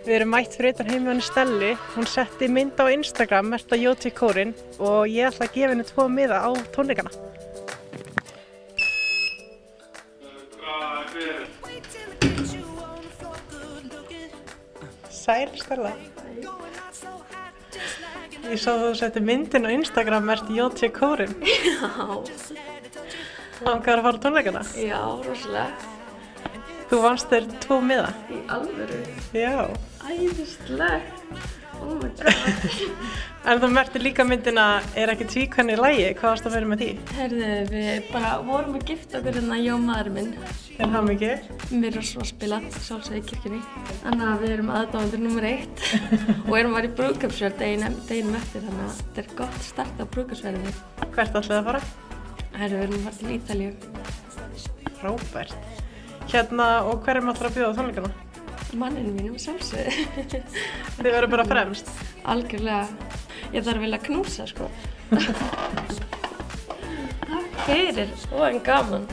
Við erum mætt fyrir utan heima henni Stellu. Hún setti mynd á Instagram, merkta JT kórinn, og ég ætla að gefa henni 2 miða á tónleikana. Sæl Stella. Ég sá þú setti myndin á Instagram, merkti JT kórinn. Já. Langar að fara á tónleikana? Já, rosalega. Þú vannst þér 2 miða? Í alvöru? Já. Æðislegt. Oh my god. En þú merkti líka myndina Er ekki tvíkvenni í lagi? Hvað varst að vera með því? Herðu, við bara vorum að gifta okkur hérna, ég og maðurinn minn. En það mikið? Við erum svo að spila, sjálfsögðu í kirkjunni. Þannig að við erum aðdáendur nummer 1 og erum að fara í brúðkaupsferð deginum eftir, þannig að þetta er gott start á brúðkaupsferðinni. Hvert ætlaði að fara? Herðu, við erum að fara til Ítalíu. Frábært. Hérna, og hverjum ætlar að bjóða á tónleikana? Manninn mínum sjálfsögðu. Þið verður bara fremst. Algjörlega. Ég þarf vel að knúsa, sko. Takk fyrir, og en gaman.